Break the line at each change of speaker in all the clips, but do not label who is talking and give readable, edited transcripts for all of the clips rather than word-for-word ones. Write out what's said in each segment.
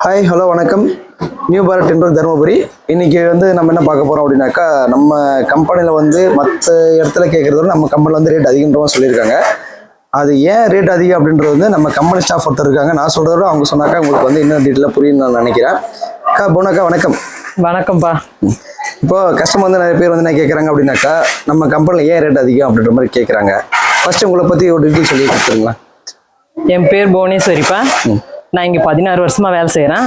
Hi hello வணக்கம். New Bharat temper Dharmapuri. இன்னைக்கு நம்ம என்ன பார்க்க போகிறோம் அப்படின்னாக்கா, நம்ம கம்பெனியில் மற்ற இடத்துல கேட்குறதோட நம்ம கம்பெனியில் ரேட் அதிகமாக சொல்லியிருக்காங்க. அது ஏன் ரேட் அதிகம் அப்படின்றது நம்ம கம்பெனி ஸ்டாஃப் ஒருத்தர் இருக்காங்க. நான் சொல்கிறதோட அவங்க சொன்னாக்கா உங்களுக்கு இன்னும் டீட்டெயிலாக புரியும்னு நான் நினைக்கிறேன். போனாக்கா வணக்கம்.
வணக்கம்ப்பா.
இப்போ கஸ்டமர் நிறைய பேர் என்ன கேட்குறாங்க அப்படின்னாக்கா, நம்ம கம்பெனியில் ஏன் ரேட் அதிகம் அப்படின்ற மாதிரி கேட்குறாங்க. ஃபர்ஸ்ட் உங்களை பற்றி ஒரு டீட்டெயில் சொல்லி கொடுத்துருங்களா?
என் பேர் புவனேஸ்வரிப்பா. நான் இங்கே 16 வருஷமா வேலை செய்கிறேன்.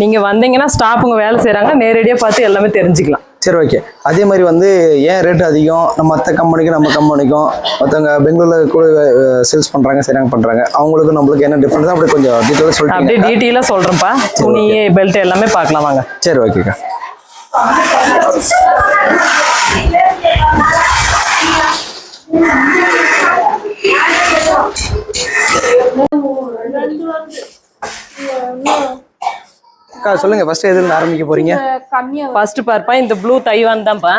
நீங்கள் வந்தீங்கன்னா ஸ்டாஃபுங்க வேலை செய்கிறாங்க, நேரடியாக பார்த்து எல்லாமே தெரிஞ்சுக்கலாம்.
சரி, ஓகே. அதே மாதிரி ஏன் ரேட் அதிகம், நம்ம மற்ற கம்பெனிக்கும் நம்ம கம்பெனிக்கும் மற்றவங்க பெங்களூரில் கூட சேல்ஸ் பண்ணுறாங்க, சரியாக பண்ணுறாங்க, அவங்களுக்கு நம்மளுக்கு என்ன டிஃப்ரெண்ட் அப்படி கொஞ்சம் டீட்டெயிலாக சொல்லிட்டு
அப்படியே டீட்டெயிலாக சொல்கிறேன்ப்பா. துணி பெல்ட் எல்லாமே பார்க்கலாம் வாங்க.
சரி, ஓகேக்கா. சொல்லுங்க, ஃபர்ஸ்ட் எதுல ஆரம்பிக்க போறீங்க?
ஃபர்ஸ்ட் பார்ப்பா, இந்த ப்ளூ தைவான் தான்ப்பா.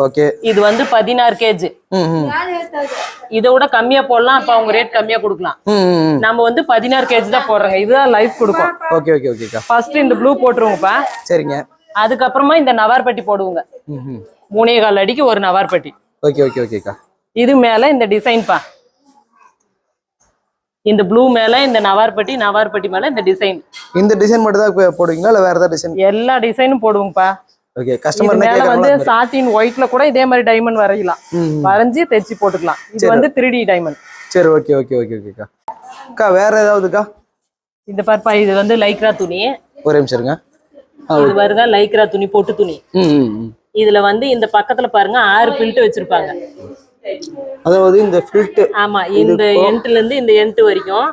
ஓகே.
இது 16 கேஜி. இதை விட கம்மியா போடலாம், அப்ப அவங்க ரேட் கம்மியா கொடுக்கலாம். நம்ம 16 கேஜி தான் போடுறோங்க. இதுதான் லைஃப் கொடுக்கும்.
ஓகே ஓகே ஓகேக்கா.
ஃபர்ஸ்ட் இந்த ப்ளூ போட்டுருவோங்கப்பா.
சரிங்க.
அதுக்கப்புறமா இந்த நவார்பட்டி போடுவோங்க. 3.25 அடிக்கு ஒரு நவார்பட்டி.
ஓகே ஓகே ஓகேக்கா.
இது மேல இந்த டிசைன்ப்பா, இந்த ப்ளூ மேல இந்த நவார்பட்டி மேல இந்த டிசைன்.
இந்த டிசைன் மட்டும் தான் போடுவீங்களா இல்ல வேற ஏதாவது டிசைன்?
எல்லா டிசைனும் போடுவோங்கப்பா.
ஓகே. கஸ்டமர்
மேல சாட்டின் ஒயிட்ல கூட இதே மாதிரி டைமண்ட் வரையலாம், வரைஞ்சி தைச்சி போட்டுக்கலாம். இது 3D டைமண்ட்.
சரி, ஓகே ஓகே ஓகே ஓகேக்கா. அக்கா வேற ஏதாவதுக்கா?
இந்த பார்ப்பா, இது லைக்ரா துணி.
ஒரு நிமிஷம் இருங்க.
இது வருதா லைக்ரா துணி, பொட்டு துணி. இதுல இந்த பக்கத்துல பாருங்க 6 பில்ட் வச்சிருப்பாங்க.
அதாவது இந்த ஃபில்ட்,
ஆமா, இந்த எண்ட்ல இருந்து இந்த எண்ட் வரைக்கும்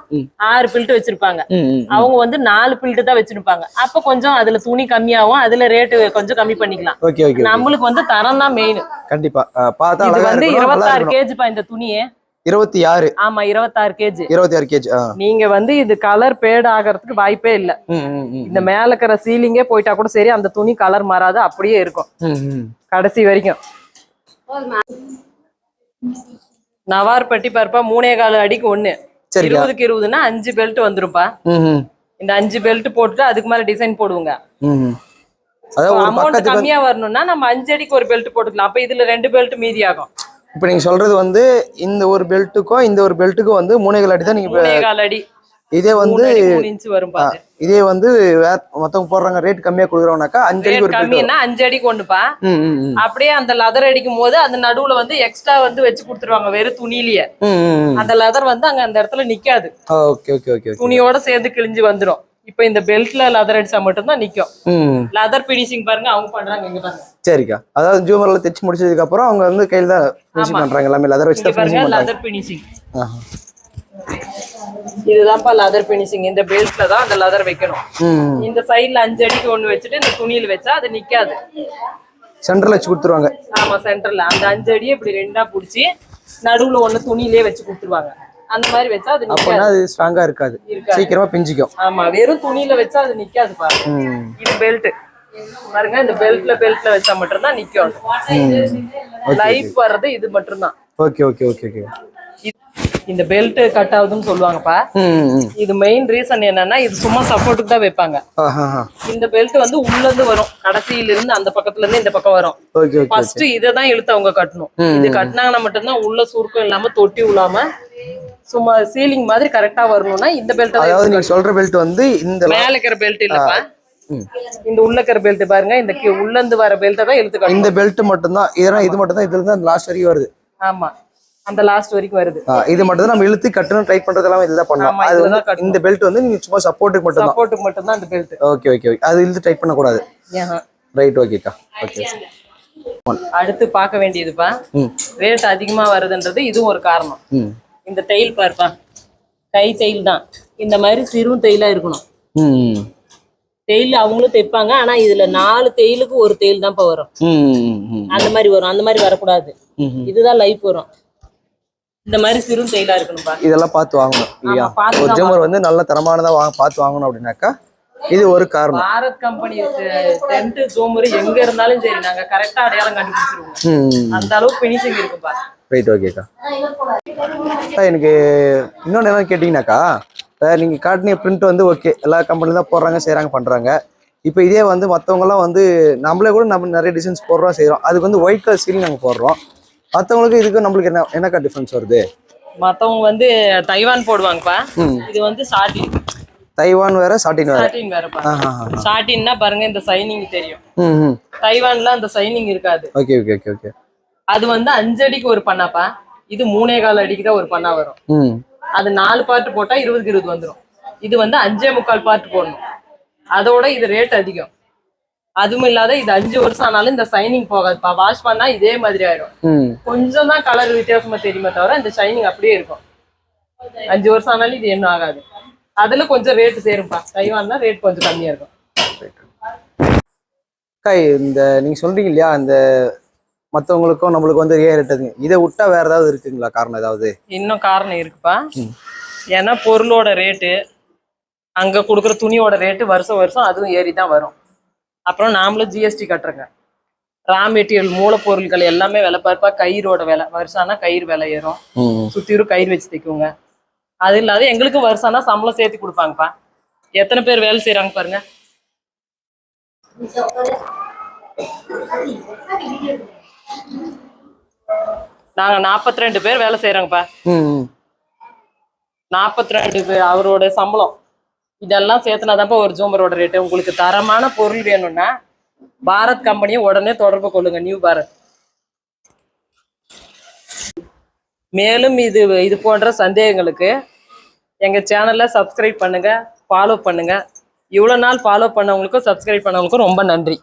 6 பில்ட் வச்சிருப்பாங்க. அவங்க 4 பில்ட் தான் வச்சிருப்பாங்க. அப்ப கொஞ்சம் அதுல துணி கம்மியாகும், அதுல ரேட் கொஞ்சம் கம்மி பண்ணிக்கலாம்.
Okay okay.
நம்மளுக்கு தரம் தான் மெயின்.
கண்டிப்பா. பார்த்தா
அழகா இருக்கு. 26 கேஜிப்பா இந்த துணியே.
26.
ஆமா, 26 கேஜி.
26 கேஜி.
நீங்க இது கலர் பேட் ஆகிறதுக்கு வாய்ப்பே இல்ல. இந்த மேல இருக்கிற சீலிங்கே போயிட்டா கூட சரி, அந்த துணி கலர் மாறாது, அப்படியே இருக்கும் கடைசி வரைக்கும். நவார்பட்டி பார்ப்பா, 3.25 அடிக்கு 1. 20க்கு 20னா 5 பெல்ட் வந்துருப்பா. இந்த 5 பெல்ட் போட்டுட்டு அதுக்கு மேல டிசைன் போடுவோங்க. அமௌண்ட் கம்மியா வரணும்னா நம்ம 5 அடிக்கு ஒரு பெல்ட் போட்டுக்கலாம். அப்ப இதுல 2 பெல்ட் மீதி ஆகும்.
இப்ப நீங்க சொல்றது இந்த ஒரு பெல்ட்டுக்கும் இந்த ஒரு பெல்ட்டுக்கும் 3.25 அடி தான். நீங்க
3.25 அடி.
இதே
3 இன்ச் வரும் பாரு.
இதே மத்தவங்க போடுறாங்க ரேட் கம்மியா கொடுக்குறோம்னாக்கா 5 அடிக்கு ஒரு பெல்ட்
கம்மினா 5 அடிக்கு ஒண்ணுப்பா. அப்படியே அந்த லெதர் அடிக்கும் போது அந்த நடுவுல எக்ஸ்ட்ரா வச்சு கொடுத்துருவாங்க வெறும் துணியிலேயே. அந்த லெதர் அங்க அந்த இடத்துல நிக்காது.
Okay okay okay.
துணியோட சேர்ந்து கிழிஞ்சு வந்துரும். இப்ப இந்த பெல்ட்ல லெதர் அடிச்சா மட்டும் தான் நிக்கும். லெதர் ஃபினிஷிங் பாருங்க அவங்க பண்றாங்க, இங்க பாருங்க.
சரிக்கா. அதாவது ஜூமர்ல தைச்சு முடிச்சதுக்கு அப்புறம் அவங்க கையில தான் ஃபினிஷிங் பண்றாங்க. எல்லாமே லெதர் வச்சு தான் ஃபினிஷிங் பண்றாங்க.
லெதர் ஃபினிஷிங் இதுதான்ப்பா லெதர் ஃபினிஷிங். இந்த பெல்ட்ல தான் அந்த லெதர் வைக்கணும். இந்த சைடுல 5 அடிக்கு 1 வச்சுட்டு இந்த துணியில வச்சா அது நிக்காது.
சென்டர்ல வச்சு கொடுத்துருவாங்க.
ஆமா, சென்டர்ல அந்த 5 அடியை இப்படி 2ஆ புடிச்சு நடுவுல 1 துணியிலே வச்சு கொடுத்துருவாங்க. அந்த மாதிரி வச்சா அது நிக்காது. அது
ஸ்ட்ராங்கா இருக்காது, சீக்கிரமா பிஞ்சிக்கும்.
ஆமா, வெறும் துணியில வச்சா அது நிக்காது பாருங்க. இது பெல்ட் பாருங்க, இந்த பெல்ட்ல வச்சா மட்டும் தான் நிக்கும். லைஃப் வர்றது இது மட்டும் தான்.
Okay okay okay okay.
இந்த பெல்ட் கட் ஆகுதுன்னு சொல்லுவாங்கப்பா. இது மெயின் ரீசன் என்னன்னா, இது சும்மா சப்போர்ட்டுக்கு தான் வைப்பாங்க. இந்த பெல்ட் உள்ள இருந்து வரும், கடைசியில இருந்து அந்த பக்கத்துல இருந்து இந்த பக்கம் வரும். ஃபர்ஸ்ட் இதை தான் இழுத்து அவங்க கட்டணும். இது கட்டினாங்கன்னா மட்டும்தான் உள்ள சுருக்கம் இல்லாம தொட்டி விழாம சும்மா சீலிங் மாதிரி கரெக்டா வரணும்னா இந்த பெல்ட்.
அதாவது நீங்க சொல்ற பெல்ட் இந்த
மேல இருக்கிற பெல்ட் இல்லப்பா, இந்த உள்ள இருக்கிற பெல்ட் பாருங்க. இந்த உள்ள இருந்து வர பெல்ட் தான் இழுத்து கட்டணும். இந்த
பெல்ட் மட்டும் தான், இது மட்டும் தான் இதுல இருந்து லாஸ்ட் வரைக்கும் வருது.
ஆமா, அந்த லாஸ்ட் வரைக்கும் வருது.
இது மட்டும் தான் நம்ம இழுத்து கட்டணும் ட்ரை பண்றதெல்லாம் இதுதான் பண்ணலாம். அது இந்த பெல்ட் நீங்க சும்மா சப்போர்ட்டுக்கு மட்டும் தான்.
சப்போர்ட்டுக்கு மட்டும் தான் இந்த பெல்ட்.
Okay okay okay. அது இழுத்து டைட் பண்ண கூடாது. ரைட், ஓகேக்கா. ஓகே.
அடுத்து பார்க்க வேண்டியதுப்பா, ரேட் அதிகமா வருதுன்றது இதுவும் ஒரு காரணம். இந்த தையல் பார்ப்பா, கை தையல் தான். இந்த மாதிரி சிறு தையலா இருக்கணும். தையல் அவங்களும் தைப்பாங்க, ஆனா இதுல 4 தையலுக்கு ஒரு தையல் தான் வரும். அந்த மாதிரி வரும், அந்த மாதிரி வரக்கூடாது. இதுதான் லைஃப் வரும். இந்த மாதிரி சிறு தையலா இருக்கணும்பா.
இதெல்லாம் பார்த்து வாங்கணும் இல்லையா? ஒரு ஜுமர் நல்ல தரமானதா பார்த்து வாங்கணும் அப்படின்னாக்கா இது ஒரு காரணம்.
பாரத் கம்பெனி டென்ட் ஜூமர் எங்க இருந்தாலும் சரி, நாங்க கரெக்டா அடையாளம் கண்டுபிடிச்சிருவோம். அந்த அளவுக்கு ஃபினிஷிங் இருக்குப்பா.
ரைட், ஓகேக்கா. எனக்கு இன்னொன்று என்ன கேட்டிங்கனாக்கா, இப்போ நீங்கள் காட்டினிய பிரிண்ட் வந்து ஓகே எல்லா கம்பெனிலும் தான் போடுறாங்க செய்கிறாங்க பண்ணுறாங்க. இப்போ இதே வந்து மற்றவங்கலாம் வந்து நம்மளே கூட நம்ம நிறைய டிசைன்ஸ் போடுறோம் செய்கிறோம். அதுக்கு வந்து ஒயிட் கலர் சீலிங் நாங்கள் போடுறோம். மற்றவங்களுக்கு இதுக்கு நம்மளுக்கு என்னக்கா டிஃப்ரென்ஸ் வருது?
மற்றவங்க வந்து தைவான் போடுவாங்கப்பா. இது வந்து சாட்டின்.
தைவான் வேற சாட்டின் வேற.
சாட்டின் வேறப்பா. சாட்டின்னா பாருங்க இந்த சைனிங் தெரியும். தைவான்ல அந்த சைனிங் இருக்காது.
Okay okay okay okay.
அது வந்து 5 அடிக்கு ஒரு பண்ணாப்பா. இது 3.25 அடிக்கு தான் ஒரு பண்ணா வரும். அது 4 பார்ட் போட்டா 20க்கு 20 வந்துடும். இது வந்து 5.25 பார்ட் போடணும். அதோட இது ரேட் அதிகம். அதுவும் இல்லாத இது 5 வருஷம் ஆனாலும் இந்த சைனிங் போகாதுப்பா. வாஷ் பண்ணா இதே மாதிரி ஆயிடும். கொஞ்சம் தான் கலர் வித்தியாசமா தெரியுமே தவிர இந்த ஷைனிங் அப்படியே இருக்கும். 5 வருஷம் ஆனாலும் இது என்ன ஆகாது. அதுல கொஞ்சம் ரேட் சேரும்பா. தைவான் தான் ரேட் கொஞ்சம் கம்மியா இருக்கும்.
இந்த நீங்க சொல்றீங்க இல்லையா, இந்த மற்றவங்களுக்கும் நம்மளுக்கு வந்து ஏன் ரேட் அதிகம், இதை விட்டா வேற ஏதாவது இருக்குங்களா காரணம்? ஏதாவது
இன்னும் காரணம் இருக்குப்பா. ஏன்னா பொருளோட ரேட்டு, அங்க கொடுக்குற துணியோட ரேட்டு வருஷம் வருஷம் அதுவும் ஏறி தான் வரும். அப்புறம் நாமளும் ஜிஎஸ்டி கட்டுறோங்க. ரா மெட்டீரியல் மூலப்பொருட்கள் எல்லாமே விலை பார்ப்பா. கயிறோட விலை வருஷம் ஆனா கயிறு விலை ஏறும். சுத்திரும் கயிறு வச்சு தைக்குங்க. அது இல்லாத எங்களுக்கு வருஷம் ஆனா சம்பளம் சேர்த்து கொடுப்பாங்கப்பா. எத்தனை பேர் வேலை செய்யறாங்க பாருங்க. நாங்க 42 பேர் வேலை செய்யறாங்கப்பா. 42 பேர் அவரோட சம்பளம் இதெல்லாம் சேர்த்துனாதான்ப்பா ஒரு ஜூமரோட ரேட்டு. உங்களுக்கு தரமான பொருள் வேணும்னா பாரத் கம்பெனியை உடனே தொடர்பு கொள்ளுங்க. நியூ பாரத். மேலும் இது போன்ற சந்தேகங்களுக்கு எங்க சேனல்ல சப்ஸ்கிரைப் பண்ணுங்க, ஃபாலோ பண்ணுங்க. இவ்வளவு நாள் ஃபாலோ பண்ணவங்களுக்கும் சப்ஸ்கிரைப் பண்ணவங்களுக்கும் ரொம்ப நன்றி.